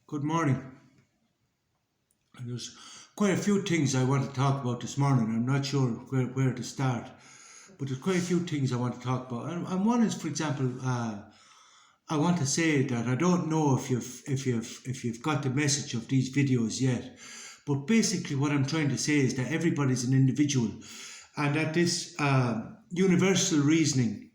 Good morning. And there's quite a few things I want to talk about this morning. I'm not sure where to start, but there's quite a few things I want to talk about. And one is, for example, I want to say that I don't know if you've got the message of these videos yet, but basically what I'm trying to say is that everybody's an individual, and that this universal reasoning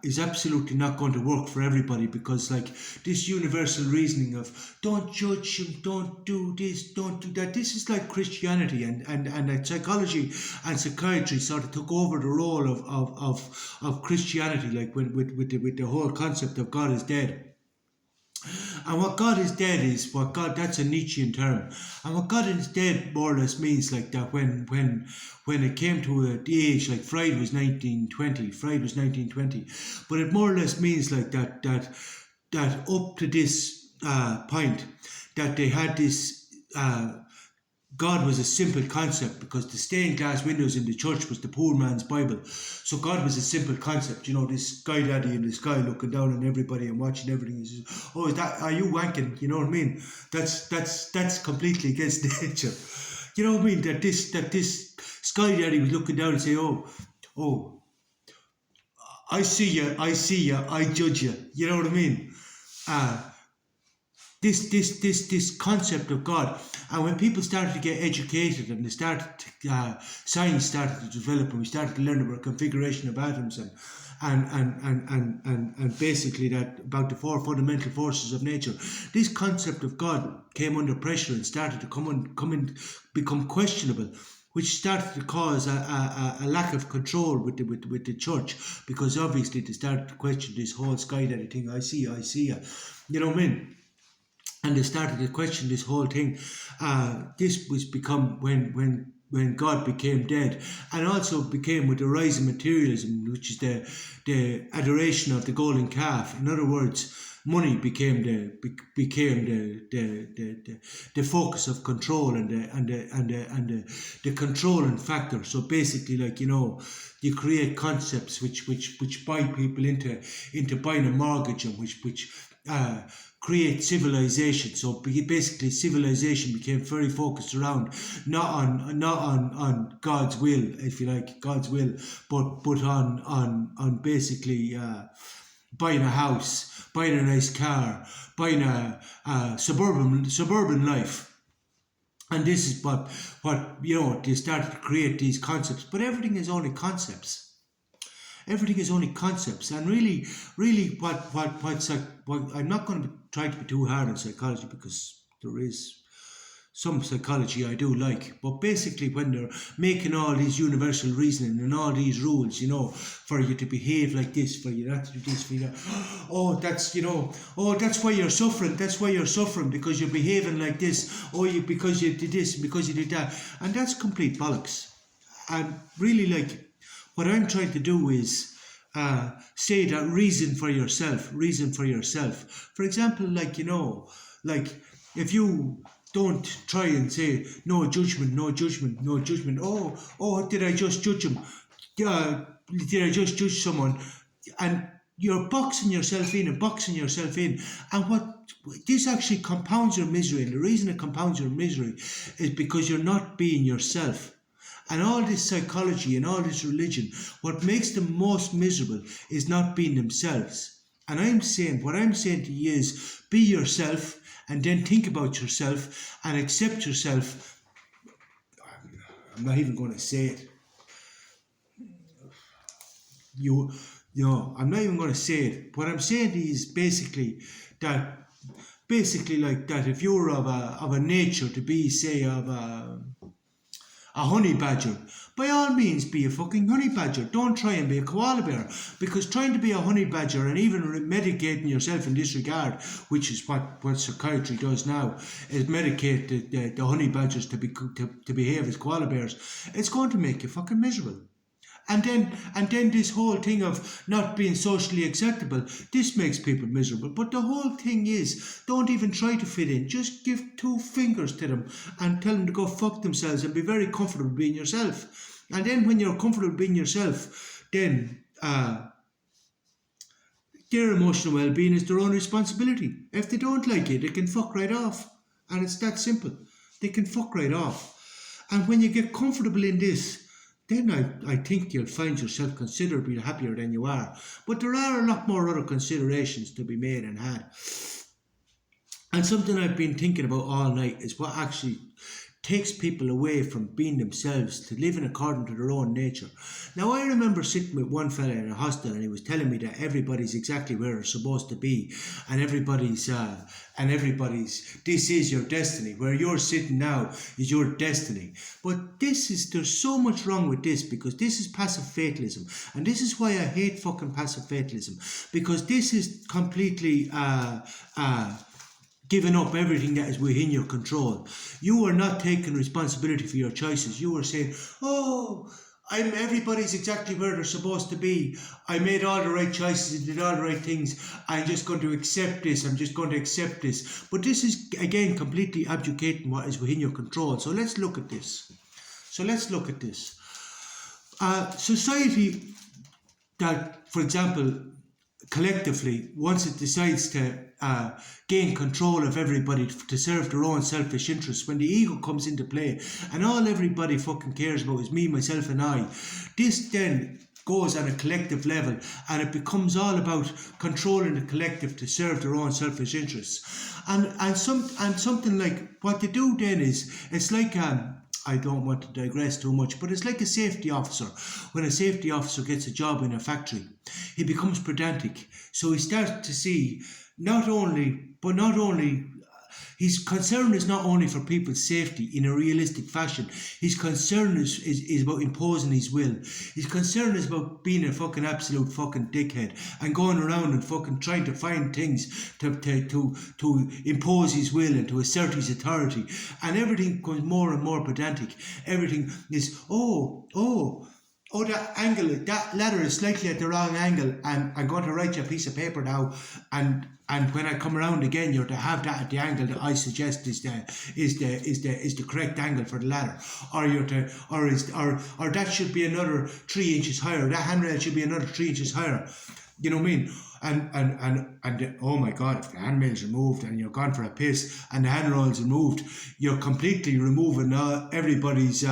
is absolutely not going to work for everybody, because like this universal reasoning of don't judge him, don't do this, don't do that, this is like Christianity, and that psychology and psychiatry sort of took over the role of Christianity, like with the whole concept of God is dead. And what God is dead is what God, that's a Nietzschean term. And what God is dead more or less means like that when it came to the age, like Freud was 1920, but it more or less means like that up to this point, that they had this God was a simple concept, because the stained glass windows in the church was the poor man's Bible. So God was a simple concept. You know, this guy daddy in the sky looking down on everybody and watching everything. He says, "Oh, are you wanking?" You know what I mean? That's completely against nature. You know what I mean? That this sky daddy was looking down and say, "Oh, I see you, I judge you." You know what I mean? Uh, this concept of God. And when people started to get educated, and they started science started to develop, and we started to learn about configuration of atoms, and basically that about the four fundamental forces of nature, this concept of God came under pressure and started to become questionable, which started to cause a lack of control with the church, because obviously they started to question this whole sky daddy thing. I see you. You know what I mean? And they started to question this whole thing. This was become when God became dead, and also became with the rise of materialism, which is the adoration of the golden calf. In other words, money became the focus of control, and the controlling factor. So basically, like, you know, you create concepts which buy people into buying a mortgage, and which create civilization. So basically, civilization became very focused around not on God's will, if you like, God's will, but on basically buying a house, buying a nice car, buying a suburban life. And this is what you know, they started to create these concepts, but everything is only concepts. Everything is only concepts, and really, what I'm not going to try to be too hard on psychology, because there is some psychology I do like, but basically, when they're making all these universal reasoning and all these rules, you know, for you to behave like this, for you not to do this, for you not, that's why you're suffering. That's why you're suffering, because you're behaving like this. Because you did this, because you did that, and that's complete bollocks. And really, like, what I'm trying to do is say that reason for yourself. For example, like, you know, like, if you don't try and say no judgment, no judgment, no judgment. Oh, did I just judge him? Did I just judge someone? And you're boxing yourself in, and what this actually compounds your misery. And the reason it compounds your misery is because you're not being yourself. And all this psychology and all this religion, what makes them most miserable is not being themselves. And what I'm saying to you is, be yourself, and then think about yourself and accept yourself. I'm not even going to say it. I'm not even going to say it. What I'm saying is basically like that, if you're of a nature to be, say, of a honey badger, by all means be a fucking honey badger. Don't try and be a koala bear, because trying to be a honey badger and even medicating yourself in this regard, which is what psychiatry does now, is medicate the honey badgers to behave as koala bears. It's going to make you fucking miserable. And then this whole thing of not being socially acceptable, this makes people miserable. But the whole thing is, don't even try to fit in. Just give two fingers to them and tell them to go fuck themselves, and be very comfortable being yourself. And then when you're comfortable being yourself, then their emotional well-being is their own responsibility. If they don't like it, they can fuck right off. And it's that simple. They can fuck right off. And when you get comfortable in this, then I think you'll find yourself considerably happier than you are. But there are a lot more other considerations to be made and had. And something I've been thinking about all night is what actually takes people away from being themselves to living according to their own nature. Now, I remember sitting with one fella in a hostel and he was telling me that everybody's exactly where they're supposed to be, and everybody's this is your destiny. Where you're sitting now is your destiny. But there's so much wrong with this, because this is passive fatalism, and this is why I hate fucking passive fatalism, because this is completely giving up everything that is within your control. You are not taking responsibility for your choices. You are saying, oh, everybody's exactly where they're supposed to be. I made all the right choices and did all the right things. I'm just going to accept this. I'm just going to accept this. But this is, again, completely abdicating what is within your control. So let's look at this. Society that, for example, collectively, once it decides to gain control of everybody to serve their own selfish interests, when the ego comes into play and all everybody fucking cares about is me, myself and I, this then goes on a collective level and it becomes all about controlling the collective to serve their own selfish interests. And something like what they do then is, it's like I don't want to digress too much, but it's like a safety officer. When a safety officer gets a job in a factory, he becomes pedantic. So he starts to see his concern is not only for people's safety in a realistic fashion. His concern is about imposing his will. His concern is about being a fucking absolute fucking dickhead and going around and fucking trying to find things to impose his will and to assert his authority. And everything becomes more and more pedantic. Everything is, that angle, that ladder is slightly at the wrong angle, and I'm going to write you a piece of paper now, and when I come around again, you're to have that at the angle that I suggest is the correct angle for the ladder, or that should be another 3 inches higher. That handrail should be another 3 inches higher. You know what I mean? And oh my God, if the handrail's removed and you're gone for a piss and the handrail's removed, you're completely removing everybody's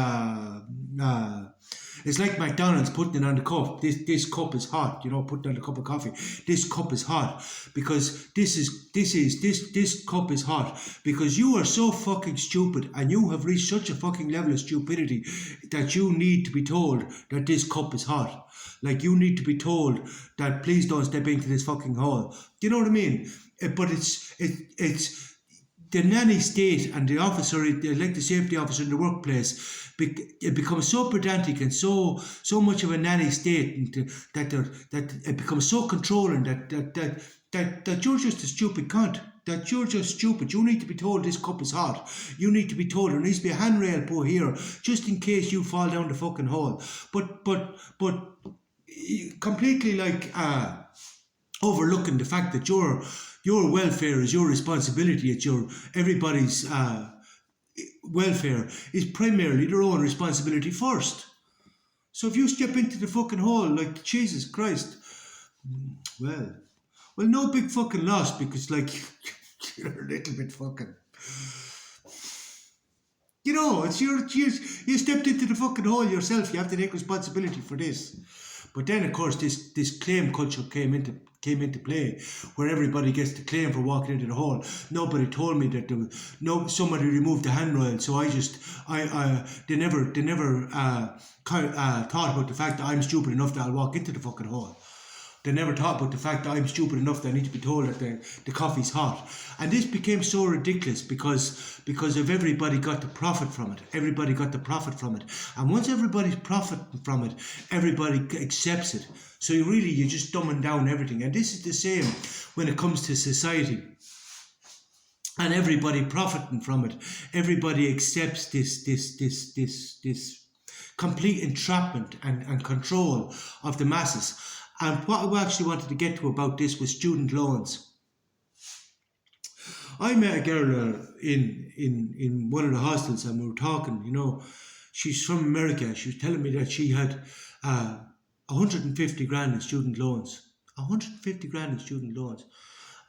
it's like McDonald's putting it on the cup. This cup is hot, putting on a cup of coffee. This cup is hot because this cup is hot because you are so fucking stupid and you have reached such a fucking level of stupidity that you need to be told that this cup is hot. Like you need to be told that please don't step into this fucking hole. Do you know what I mean? But it's the nanny state and the officer, like the safety officer in the workplace, it becomes so pedantic and so much of a nanny state that it becomes so controlling that you're just a stupid cunt. That you're just stupid. You need to be told this cup is hot. You need to be told there needs to be a handrail put here just in case you fall down the fucking hole. But completely like overlooking the fact that your welfare is your responsibility. It's everybody's welfare is primarily their own responsibility first. So if you step into the fucking hole like Jesus Christ, well, no big fucking loss because like you're a little bit fucking. It's you stepped into the fucking hole yourself. You have to take responsibility for this. But then, of course, this claim culture came into play, where everybody gets to claim for walking into the hole. Nobody told me that somebody removed the handrail, so they never thought about the fact that I'm stupid enough that I'll walk into the fucking hole. They never thought about the fact that I'm stupid enough that I need to be told that the coffee's hot. And this became so ridiculous because of everybody got to profit from it. Everybody got to profit from it. And once everybody's profiting from it, everybody accepts it. So you're just dumbing down everything. And this is the same when it comes to society. And everybody profiting from it. Everybody accepts this complete entrapment and control of the masses. And what I actually wanted to get to about this was student loans. I met a girl in one of the hostels and we were talking, she's from America. She was telling me that she had 150 grand in student loans. 150 grand in student loans.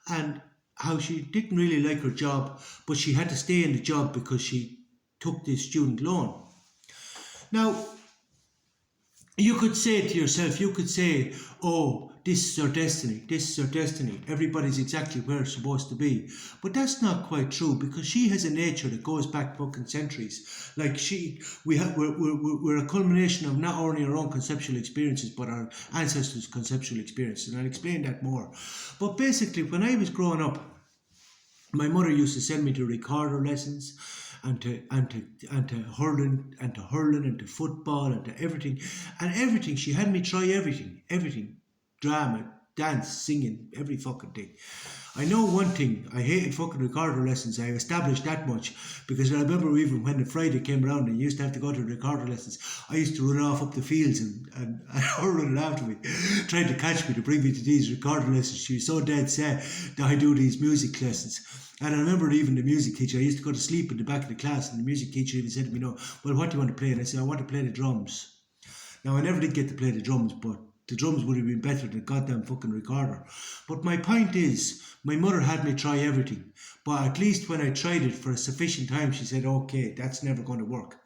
And how she didn't really like her job, but she had to stay in the job because she took this student loan. Now, you could say to yourself, you could say, oh, this is our destiny, this is our destiny, everybody's exactly where it's supposed to be. But that's not quite true, because she has a nature that goes back fucking centuries. Like we're a culmination of not only our own conceptual experiences, but our ancestors' conceptual experiences, and I'll explain that more. But basically, when I was growing up, my mother used to send me to recorder lessons, and to hurling and to football and to everything. She had me try everything, drama, dance, singing, every fucking thing. I know one thing, I hated fucking recorder lessons. I established that much, because I remember even when the Friday came around and you used to have to go to recorder lessons, I used to run off up the fields and her running after me, trying to catch me to bring me to these recorder lessons. She was so dead set that I do these music lessons. And I remember even the music teacher, I used to go to sleep in the back of the class, and the music teacher even said to me, no, well, what do you want to play? And I said, I want to play the drums. Now, I never did get to play the drums, but the drums would have been better than the goddamn fucking recorder. But my point is, my mother had me try everything. But at least when I tried it for a sufficient time, she said, okay, that's never going to work.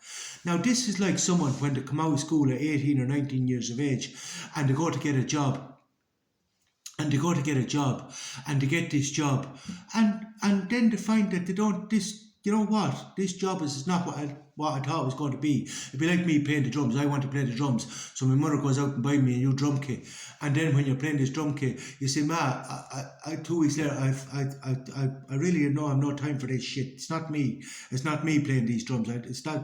Now, this is like someone when they come out of school at 18 or 19 years of age and they go to get a job. And to get this job, and then to find that they don't, this job is not what I thought it was going to be. It'd be like me playing the drums. I want to play the drums, so my mother goes out and buys me a new drum kit, and then when you're playing this drum kit, you say, Ma, I 2 weeks later, I really know I'm no time for this shit. It's not me playing these drums.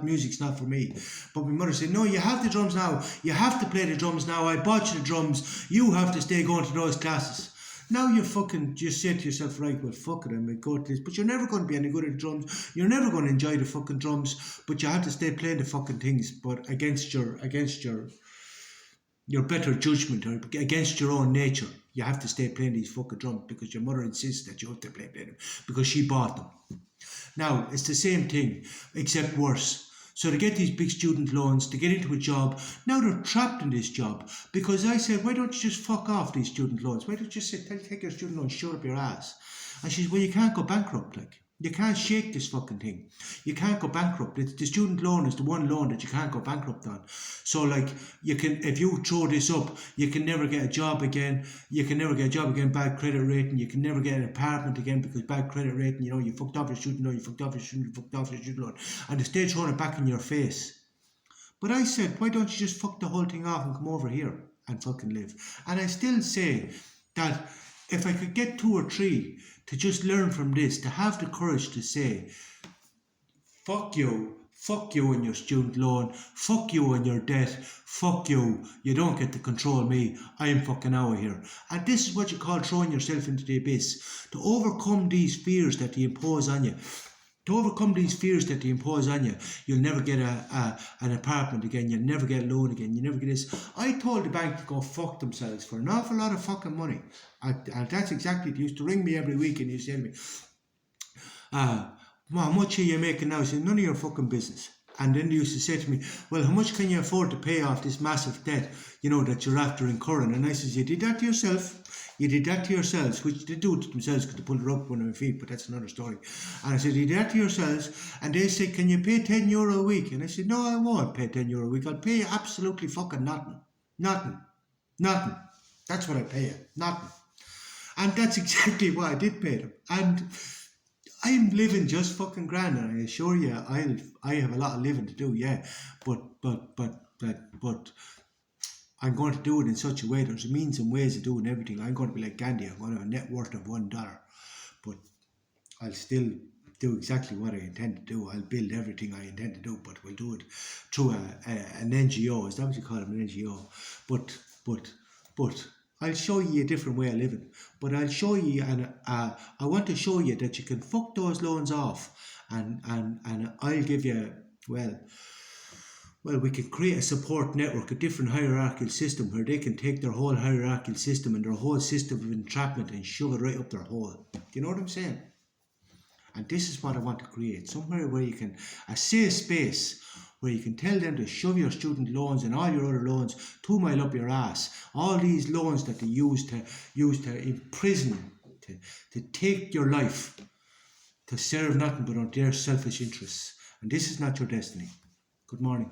Music's not for me. But my mother said, no, you have the drums now. You have to play the drums now. I bought you the drums. You have to stay going to those classes. Now you fucking just say to yourself, right, well, fuck it, I may go to this, but you're never going to be any good at the drums. You're never going to enjoy the fucking drums, but you have to stay playing the fucking things, but against your better judgment, or against your own nature. You have to stay playing these fucking drums because your mother insists that you have to play them because she bought them. Now, it's the same thing, except worse. So to get these big student loans, to get into a job, now they're trapped in this job. Because I said, why don't you just fuck off these student loans? Why don't you just take your student loans, shut up your ass? And she said, well, you can't go bankrupt, like. You can't shake this fucking thing. You can't go bankrupt. The student loan is the one loan that you can't go bankrupt on. So like, you can, if you throw this up, you can never get a job again. Bad credit rating. You can never get an apartment again because bad credit rating. You fucked off your student loan. You fucked off your student loan. And the state's throwing it back in your face. But I said, why don't you just fuck the whole thing off and come over here and fucking live? And I still say that if I could get 2 or 3 to just learn from this, to have the courage to say, fuck you and your student loan, fuck you and your debt, fuck you don't get to control me, I'm fucking out of here. And this is what you call throwing yourself into the abyss. To overcome these fears that they impose on you. You'll never get an apartment again, you'll never get a loan again, you never get this. I told the bank to go fuck themselves for an awful lot of fucking money. And that's exactly, they used to ring me every week and you say to me, how much are you making now? I said, none of your fucking business. And then they used to say to me, well, how much can you afford to pay off this massive debt, that you're after incurring? And I said, you did that to yourself. You did that to yourselves, which they do to themselves because they pulled it up on their feet, but that's another story. And I said, you did that to yourselves. And they said, can you pay €10 a week? And I said, no, I won't pay €10 a week. I'll pay you absolutely fucking nothing. Nothing. That's what I pay you. Nothing. And that's exactly what I did pay them. And I'm living just fucking grand, and I assure you, I have a lot of living to do, yeah. But I'm going to do it in such a way. There's means and ways of doing everything. I'm going to be like Gandhi. I'm going to have a net worth of $1, but I'll still do exactly what I intend to do. I'll build everything I intend to do, but we'll do it through an NGO. Is that what you call it, an NGO? But I'll show you a different way of living. But I'll show you, and I want to show you that you can fuck those loans off, and I'll give you, well, we can create a support network, a different hierarchical system where they can take their whole hierarchical system and their whole system of entrapment and shove it right up their hole. Do you know what I'm saying? And this is what I want to create. Somewhere where you can, a safe space where you can tell them to shove your student loans and all your other loans 2 mile up your ass. All these loans that they use to imprison, to take your life, to serve nothing but on their selfish interests. And this is not your destiny. Good morning.